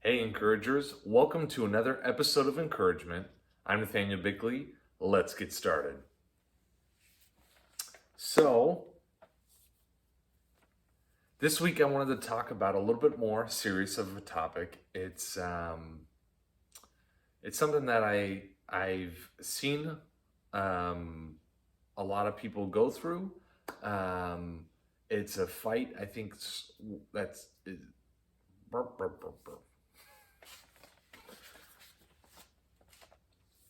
Hey, encouragers, welcome to another episode of Encouragement. I'm Nathaniel Bickley. Let's get started. So, this week I wanted to talk about a little bit more serious of a topic. It's something that I've seen a lot of people go through. Um, it's a fight. I think that's burp, burp, burp, burp.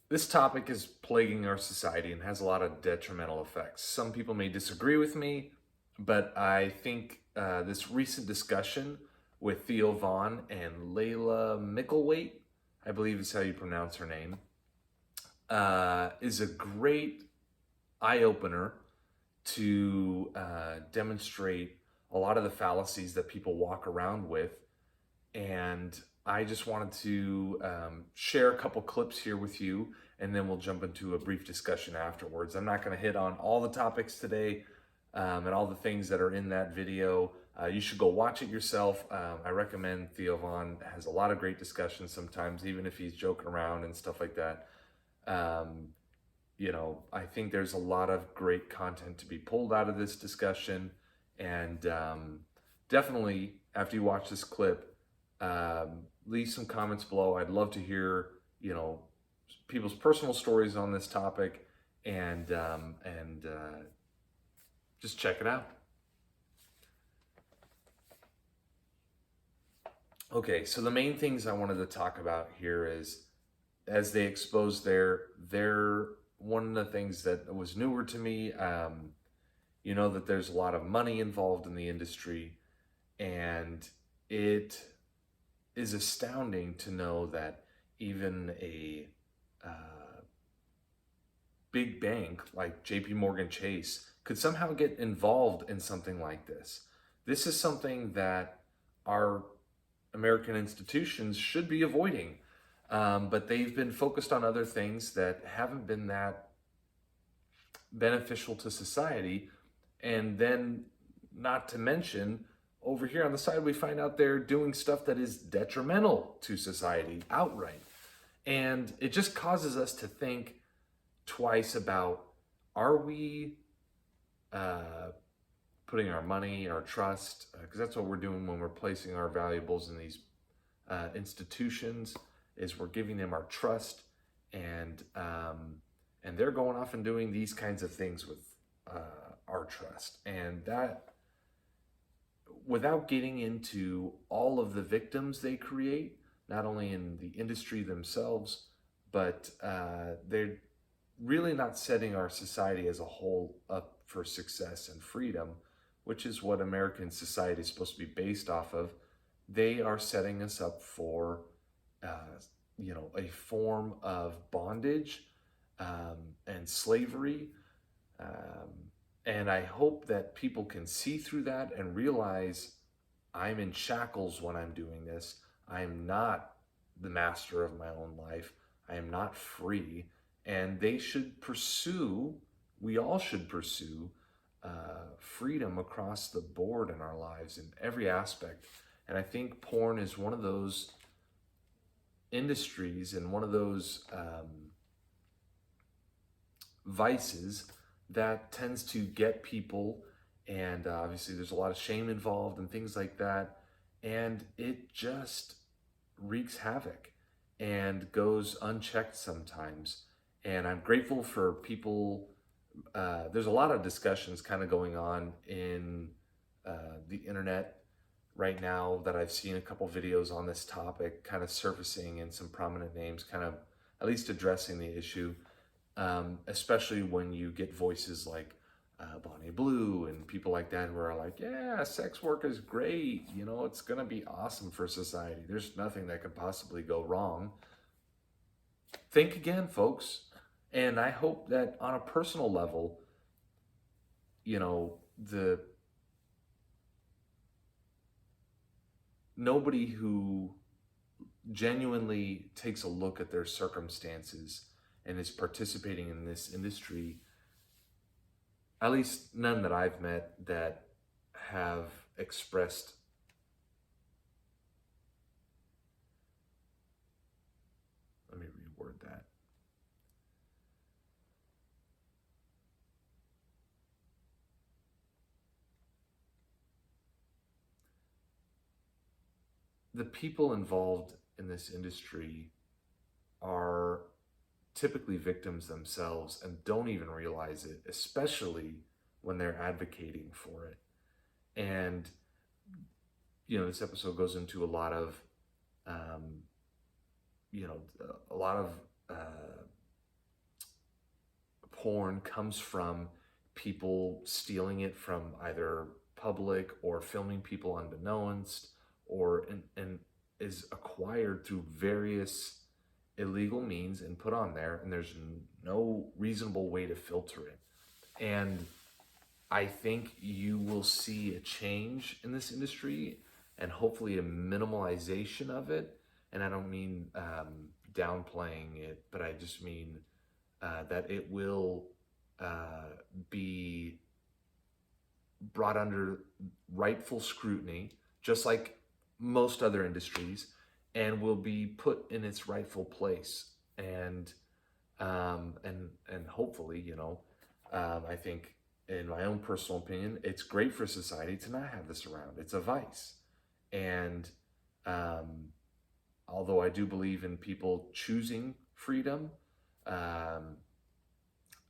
This topic is plaguing our society and has a lot of detrimental effects. Some people may disagree with me, but I think this recent discussion with Theo Vaughn and Layla Mickleweight, I believe is how you pronounce her name, is a great eye opener to demonstrate a lot of the fallacies that people walk around with. And I just wanted to share a couple clips here with you, and then we'll jump into a brief discussion afterwards. I'm not going to hit on all the topics today and all the things that are in that video. You should go watch it yourself. I recommend Theo Vaughn has a lot of great discussions sometimes, even if he's joking around and stuff like that. I think there's a lot of great content to be pulled out of this discussion. And definitely, after you watch this clip, leave some comments below. I'd love to hear, people's personal stories on this topic, and just check it out. Okay, so the main things I wanted to talk about here is, as they expose their one of the things that was newer to me, that there's a lot of money involved in the industry, and it is astounding to know that even a big bank like JP Morgan Chase could somehow get involved in something like this. This is something that our American institutions should be avoiding, but they've been focused on other things that haven't been that beneficial to society. And then, not to mention, over here on the side, we find out they're doing stuff that is detrimental to society outright. And it just causes us to think twice about, are we putting our money, our trust, because that's what we're doing when we're placing our valuables in these institutions, is we're giving them our trust, and they're going off and doing these kinds of things with our trust. And that, without getting into all of the victims they create, not only in the industry themselves, but they're really not setting our society as a whole up for success and freedom, which is what American society is supposed to be based off of. They are setting us up for, a form of bondage and slavery. And I hope that people can see through that and realize, I'm in shackles when I'm doing this. I am not the master of my own life. I am not free. And they should pursue, we all should pursue freedom across the board in our lives in every aspect. And I think porn is one of those industries and one of those vices that tends to get people, and obviously there's a lot of shame involved and things like that, and it just wreaks havoc and goes unchecked sometimes. And I'm grateful for people. There's a lot of discussions kind of going on in the internet right now that I've seen a couple videos on this topic kind of surfacing, and some prominent names kind of at least addressing the issue. Especially when you get voices like Bonnie Blue and people like that who are like, yeah, sex work is great. It's going to be awesome for society. There's nothing that could possibly go wrong. Think again, folks. And I hope that on a personal level, nobody who genuinely takes a look at their circumstances and is participating in this industry, at least none that I've met that have expressed the people involved in this industry are typically victims themselves and don't even realize it, especially when they're advocating for it. And, this episode goes into a lot of, um, a lot of porn comes from people stealing it from either public or filming people unbeknownst, or and is acquired through various illegal means and put on there, and there's no reasonable way to filter it. And I think you will see a change in this industry and hopefully a minimalization of it. And I don't mean downplaying it, but I just mean that it will be brought under rightful scrutiny, just like most other industries, and will be put in its rightful place. And hopefully, I think, in my own personal opinion, it's great for society to not have this around. It's a vice. And although I do believe in people choosing freedom,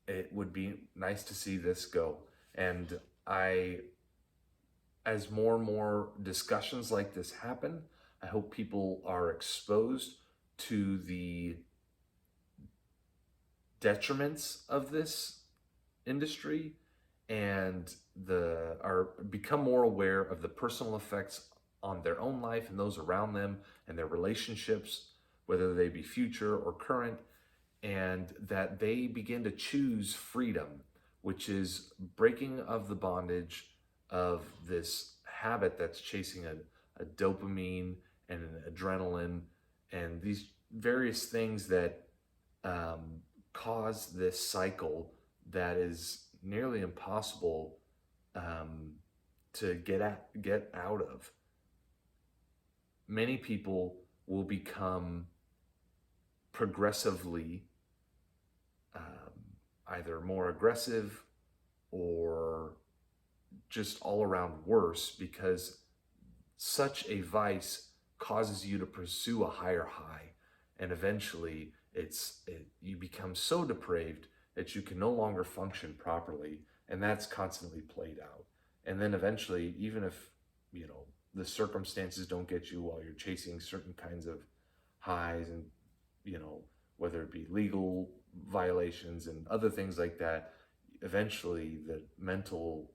it would be nice to see this go. And as more and more discussions like this happen, I hope people are exposed to the detriments of this industry and become more aware of the personal effects on their own life and those around them and their relationships, whether they be future or current, and that they begin to choose freedom, which is breaking of the bondage of this habit that's chasing a dopamine and an adrenaline and these various things that cause this cycle that is nearly impossible to get out of. Many people will become progressively either more aggressive or just all around worse, because such a vice causes you to pursue a higher high, and eventually you become so depraved that you can no longer function properly, and that's constantly played out. And then eventually, even if the circumstances don't get you while you're chasing certain kinds of highs, and whether it be legal violations and other things like that, eventually the mental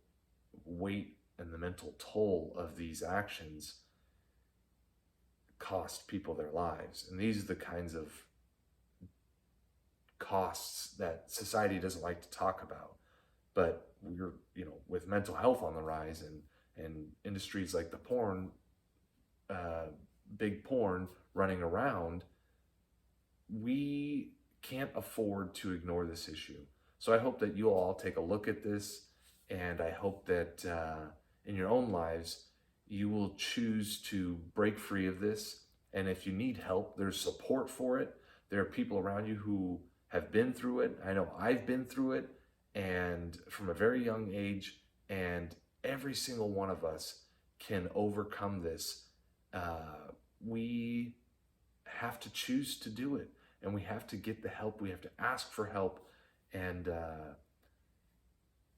weight and the mental toll of these actions cost people their lives. And these are the kinds of costs that society doesn't like to talk about. But we're, with mental health on the rise and industries like the porn, big porn running around, we can't afford to ignore this issue. So I hope that you all take a look at this, and I hope that in your own lives, you will choose to break free of this. And if you need help, there's support for it. There are people around you who have been through it. I know I've been through it, and from a very young age, and every single one of us can overcome this. We have to choose to do it, and we have to get the help. We have to ask for help, and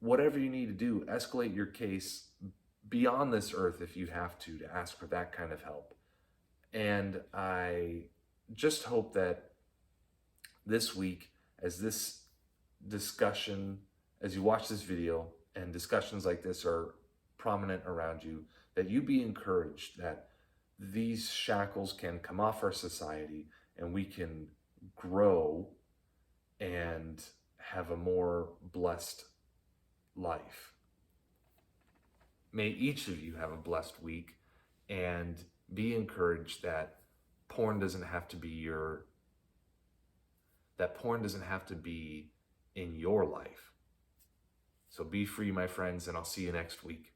whatever you need to do, escalate your case beyond this earth if you have to ask for that kind of help. And I just hope that this week, as this discussion, as you watch this video and discussions like this are prominent around you, that you be encouraged that these shackles can come off our society and we can grow and have a more blessed life. May each of you have a blessed week, and be encouraged that porn doesn't have to be in your life. So be free, my friends, and I'll see you next week.